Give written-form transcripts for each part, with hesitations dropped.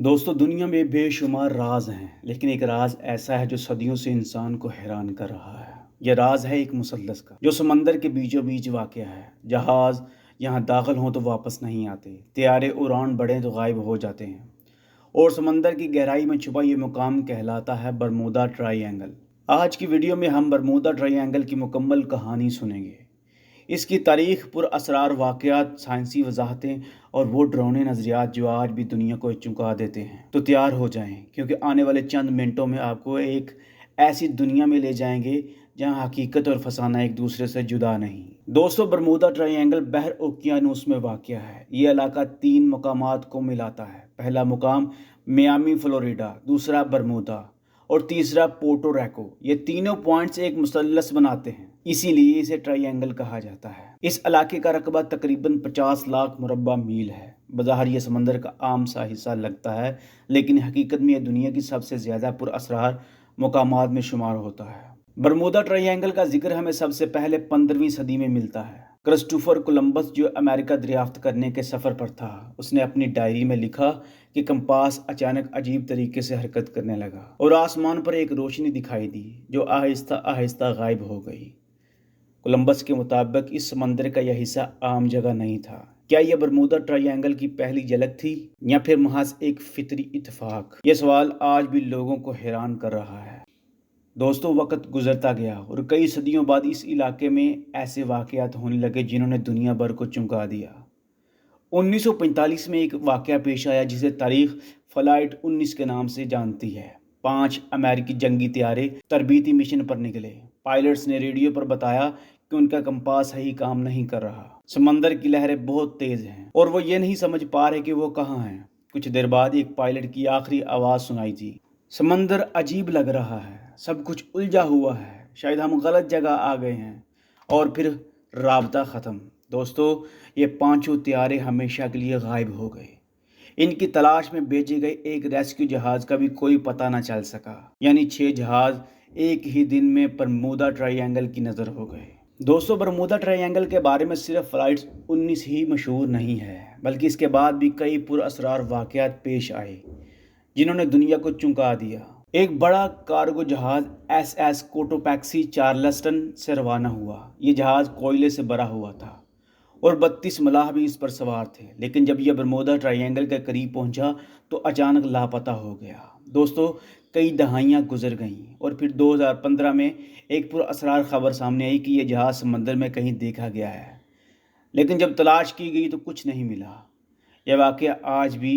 دوستو دنیا میں بے شمار راز ہیں، لیکن ایک راز ایسا ہے جو صدیوں سے انسان کو حیران کر رہا ہے۔ یہ راز ہے ایک مثلث کا جو سمندر کے بیچوں بیچ واقع ہے۔ جہاز یہاں داخل ہوں تو واپس نہیں آتے، طیارے اڑان بڑھیں تو غائب ہو جاتے ہیں، اور سمندر کی گہرائی میں چھپا یہ مقام کہلاتا ہے برمودا ٹرائی اینگل۔ آج کی ویڈیو میں ہم برمودا ٹرائی اینگل کی مکمل کہانی سنیں گے، اس کی تاریخ، پر اسرار واقعات، سائنسی وضاحتیں اور وہ ڈراؤنے نظریات جو آج بھی دنیا کو چونکا دیتے ہیں۔ تو تیار ہو جائیں، کیونکہ آنے والے چند منٹوں میں آپ کو ایک ایسی دنیا میں لے جائیں گے جہاں حقیقت اور فسانہ ایک دوسرے سے جدا نہیں۔ دوستو برمودا ٹرائی اینگل بحر اوقیانوس میں واقع ہے۔ یہ علاقہ 3 مقامات کو ملاتا ہے۔ پہلا مقام میامی فلوریڈا، دوسرا برمودا اور تیسرا پورٹو ریکو۔ یہ تینوں پوائنٹس ایک مثلث بناتے ہیں، اسی لیے اسے ٹرائی اینگل کہا جاتا ہے۔ اس علاقے کا رقبہ تقریباً 50 لاکھ مربع میل ہے۔ بظاہر یہ سمندر کا عام سا حصہ لگتا ہے، لیکن حقیقت میں یہ دنیا کی سب سے زیادہ پر اسرار مقامات میں شمار ہوتا ہے۔ برمودا ٹرائی اینگل کا ذکر ہمیں سب سے پہلے 15ویں صدی میں ملتا ہے۔ کرسٹوفر کولمبس جو امریکہ دریافت کرنے کے سفر پر تھا، اس نے اپنی ڈائری میں لکھا کہ کمپاس اچانک عجیب طریقے سے حرکت کرنے لگا اور آسمان پر ایک روشنی دکھائی دی جو آہستہ آہستہ غائب ہو گئی۔ کولمبس کے مطابق اس سمندر کا یہ حصہ عام جگہ نہیں تھا۔ کیا یہ برمودا ٹرائی اینگل کی پہلی جھلک تھی یا پھر محض ایک فطری اتفاق؟ یہ سوال آج بھی لوگوں کو حیران کر رہا ہے۔ دوستو وقت گزرتا گیا اور کئی صدیوں بعد اس علاقے میں ایسے واقعات ہونے لگے جنہوں نے دنیا بھر کو چونکا دیا۔ 1945 میں ایک واقعہ پیش آیا جسے تاریخ فلائٹ 19 کے نام سے جانتی ہے۔ 5 امریکی جنگی طیارے تربیتی مشن پر نکلے۔ پائلٹس نے ریڈیو پر بتایا کہ ان کا کمپاس صحیح کام نہیں کر رہا، سمندر کی لہریں بہت تیز ہیں اور وہ یہ نہیں سمجھ پا رہے کہ وہ کہاں ہیں۔ کچھ دیر بعد ایک پائلٹ کی آخری آواز سنائی دی، سمندر عجیب لگ رہا ہے، سب کچھ الجھا ہوا ہے، شاید ہم غلط جگہ آ گئے ہیں، اور پھر رابطہ ختم۔ دوستو یہ 5 طیارے ہمیشہ کے لیے غائب ہو گئے۔ ان کی تلاش میں بھیجے گئے ایک ریسکیو جہاز کا بھی کوئی پتہ نہ چل سکا، یعنی 6 جہاز ایک ہی دن میں برمودا ٹرائی اینگل کی نظر ہو گئے۔ دوستو برمودا ٹرائی اینگل کے بارے میں صرف فلائٹ 19 ہی مشہور نہیں ہے، بلکہ اس کے بعد بھی کئی پر اسرار واقعات پیش آئے جنہوں نے دنیا کو چونکا دیا۔ ایک بڑا کارگو جہاز ایس کوٹوپیکسی چارلسٹن سے روانہ ہوا۔ یہ جہاز کوئلے سے بھرا ہوا تھا اور 32 ملاح بھی اس پر سوار تھے، لیکن جب یہ برمودا ٹرائی اینگل کے قریب پہنچا تو اچانک لاپتہ ہو گیا۔ دوستو کئی دہائیاں گزر گئیں اور پھر 2015 میں ایک پر اسرار خبر سامنے آئی کہ یہ جہاز سمندر میں کہیں دیکھا گیا ہے، لیکن جب تلاش کی گئی تو کچھ نہیں ملا۔ یہ واقعہ آج بھی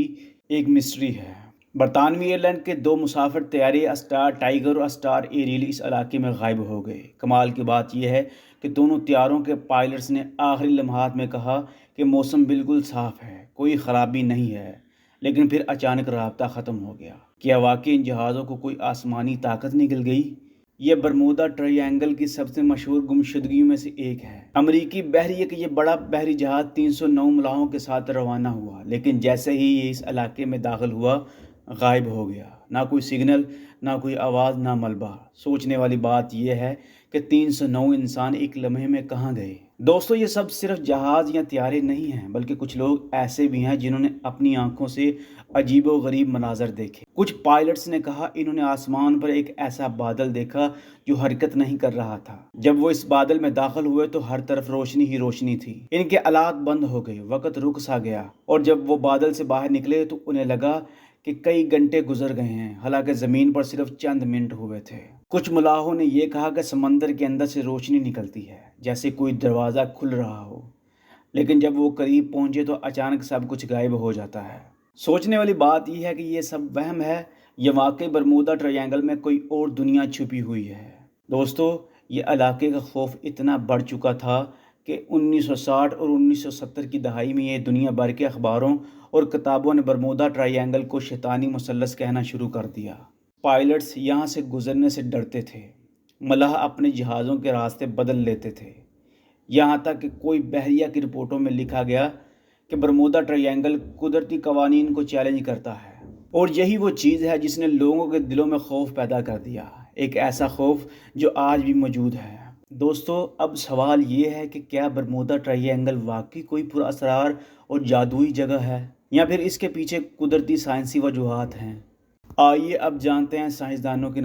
ایک مسٹری ہے۔ برطانوی ایئر لائن کے 2 مسافر طیارے اسٹار ٹائیگر اور اسٹار ایریل اس علاقے میں غائب ہو گئے۔ کمال کی بات یہ ہے کہ دونوں طیاروں کے پائلٹس نے آخری لمحات میں کہا کہ موسم بالکل صاف ہے، کوئی خرابی نہیں ہے، لیکن پھر اچانک رابطہ ختم ہو گیا۔ کیا واقعی ان جہازوں کو کوئی آسمانی طاقت نگل گئی؟ یہ برمودا ٹرائی اینگل کی سب سے مشہور گمشدگیوں میں سے ایک ہے۔ امریکی بحریہ کا یہ بڑا بحری جہاز 309 ملاحوں کے ساتھ روانہ ہوا، لیکن جیسے ہی یہ اس علاقے میں داخل ہوا غائب ہو گیا۔ نہ کوئی سگنل، نہ کوئی آواز، نہ ملبہ۔ سوچنے والی بات یہ ہے کہ 309 انسان ایک لمحے میں کہاں گئے؟ دوستو یہ سب صرف جہاز یا طیارے نہیں ہیں، بلکہ کچھ لوگ ایسے بھی ہیں جنہوں نے اپنی آنکھوں سے عجیب و غریب مناظر دیکھے۔ کچھ پائلٹس نے کہا انہوں نے آسمان پر ایک ایسا بادل دیکھا جو حرکت نہیں کر رہا تھا۔ جب وہ اس بادل میں داخل ہوئے تو ہر طرف روشنی ہی روشنی تھی۔ ان کے آلات بند ہو گئے، وقت رک سا گیا، اور جب وہ بادل سے باہر نکلے تو انہیں لگا کہ کئی گھنٹے گزر گئے ہیں، حالانکہ زمین پر صرف چند منٹ ہوئے تھے۔ کچھ ملاحوں نے یہ کہا کہ سمندر کے اندر سے روشنی نکلتی ہے، جیسے کوئی دروازہ کھل رہا ہو، لیکن جب وہ قریب پہنچے تو اچانک سب کچھ غائب ہو جاتا ہے۔ سوچنے والی بات یہ ہے کہ یہ سب وہم ہے یا واقعی برمودا ٹرائی اینگل میں کوئی اور دنیا چھپی ہوئی ہے۔ دوستو یہ علاقے کا خوف اتنا بڑھ چکا تھا کہ 1960 اور 1970 کی دہائی میں یہ دنیا بھر کے اخباروں اور کتابوں نے برمودا ٹرائی اینگل کو شیطانی مثلث کہنا شروع کر دیا۔ پائلٹس یہاں سے گزرنے سے ڈرتے تھے، ملاح اپنے جہازوں کے راستے بدل لیتے تھے، یہاں تک کہ کوئی بحریہ کی رپورٹوں میں لکھا گیا کہ برمودا ٹرائی اینگل قدرتی قوانین کو چیلنج کرتا ہے، اور یہی وہ چیز ہے جس نے لوگوں کے دلوں میں خوف پیدا کر دیا، ایک ایسا خوف جو آج بھی موجود ہے۔ دوستو اب سوال یہ ہے کہ کیا برمودا ٹرائی اینگل واقعی کوئی پر اسرار اور جادوئی جگہ ہے، یا پھر اس کے پیچھے قدرتی سائنسی وجوہات ہیں؟ آئیے اب جانتے ہیں سائنسدانوں کے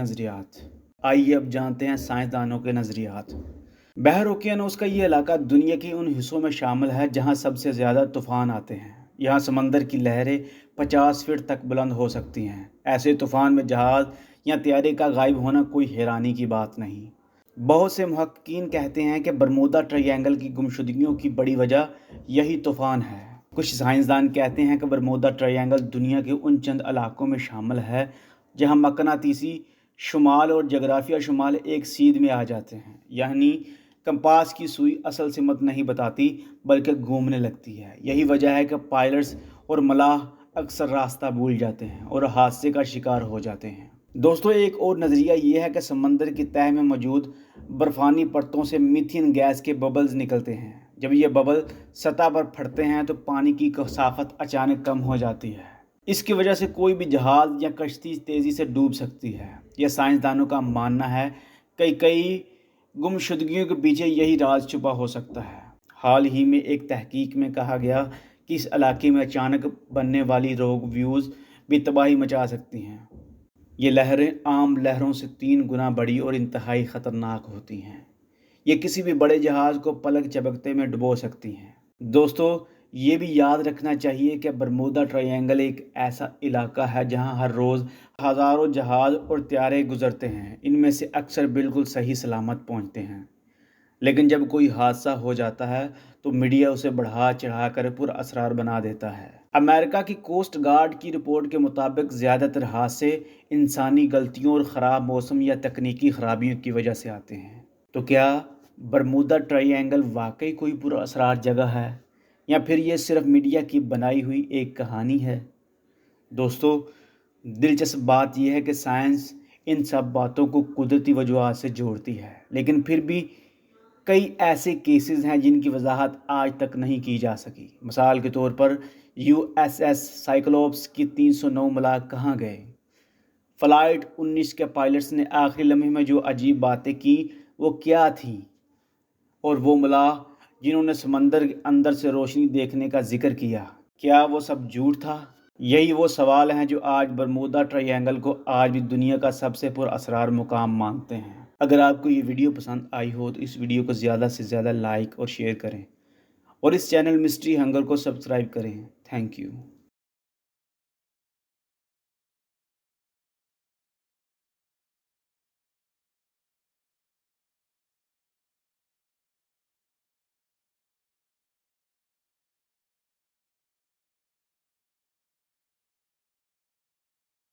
نظریات۔ بحر اوقیانوس کا یہ علاقہ دنیا کے ان حصوں میں شامل ہے جہاں سب سے زیادہ طوفان آتے ہیں۔ یہاں سمندر کی لہریں 50 فٹ تک بلند ہو سکتی ہیں۔ ایسے طوفان میں جہاز یا طیارے کا غائب ہونا کوئی حیرانی کی بات نہیں۔ بہت سے محققین کہتے ہیں کہ برمودا ٹرائی اینگل کی گمشدگیوں کی بڑی وجہ یہی طوفان ہے۔ کچھ سائنسدان کہتے ہیں کہ برمودا ٹرائی اینگل دنیا کے ان چند علاقوں میں شامل ہے جہاں مقناطیسی شمال اور جغرافیہ شمال ایک سیدھ میں آ جاتے ہیں، یعنی کمپاس کی سوئی اصل سمت نہیں بتاتی بلکہ گھومنے لگتی ہے۔ یہی وجہ ہے کہ پائلٹس اور ملاح اکثر راستہ بھول جاتے ہیں اور حادثے کا شکار ہو جاتے ہیں۔ دوستو، ایک اور نظریہ یہ ہے کہ سمندر کی تہہ میں موجود برفانی پرتوں سے میتھین گیس کے ببلز نکلتے ہیں۔ جب یہ ببل سطح پر پھٹتے ہیں تو پانی کی کثافت اچانک کم ہو جاتی ہے۔ اس کی وجہ سے کوئی بھی جہاز یا کشتی تیزی سے ڈوب سکتی ہے۔ یہ سائنسدانوں کا ماننا ہے کہ کئی گمشدگیوں کے پیچھے یہی راز چھپا ہو سکتا ہے۔ حال ہی میں ایک تحقیق میں کہا گیا کہ اس علاقے میں اچانک بننے والی روگ ویوز بھی تباہی مچا سکتی ہیں۔ یہ لہریں عام لہروں سے 3 گنا بڑی اور انتہائی خطرناک ہوتی ہیں۔ یہ کسی بھی بڑے جہاز کو پلک جھپکتے میں ڈبو سکتی ہیں۔ دوستو، یہ بھی یاد رکھنا چاہیے کہ برمودا ٹرائی اینگل ایک ایسا علاقہ ہے جہاں ہر روز ہزاروں جہاز اور طیارے گزرتے ہیں۔ ان میں سے اکثر بالکل صحیح سلامت پہنچتے ہیں، لیکن جب کوئی حادثہ ہو جاتا ہے تو میڈیا اسے بڑھا چڑھا کر پر اسرار بنا دیتا ہے۔ امریکہ کی کوسٹ گارڈ کی رپورٹ کے مطابق زیادہ تر حادثے انسانی غلطیوں اور خراب موسم یا تکنیکی خرابیوں کی وجہ سے آتے ہیں۔ تو کیا برمودا ٹرائی اینگل واقعی کوئی پر اسرار جگہ ہے یا پھر یہ صرف میڈیا کی بنائی ہوئی ایک کہانی ہے؟ دوستو، دلچسپ بات یہ ہے کہ سائنس ان سب باتوں کو قدرتی وجوہات سے جوڑتی ہے، لیکن پھر بھی کئی ایسے کیسز ہیں جن کی وضاحت آج تک نہیں کی جا سکی۔ مثال کے طور پر USS سائکلوپس کی 309 ملاح کہاں گئے؟ فلائٹ 19 کے پائلٹس نے آخری لمحے میں جو عجیب باتیں کی وہ کیا تھیں؟ اور وہ ملاح جنہوں نے سمندر کے اندر سے روشنی دیکھنے کا ذکر کیا، کیا وہ سب جھوٹ تھا؟ یہی وہ سوال ہیں جو آج برمودا ٹرائی اینگل کو آج بھی دنیا کا سب سے پر اسرار مقام مانتے ہیں۔ اگر آپ کو یہ ویڈیو پسند آئی ہو تو اس ویڈیو کو زیادہ سے زیادہ لائک اور شیئر کریں، اور اس چینل مسٹری ہنگر کو سبسکرائب کریں۔ Thank you.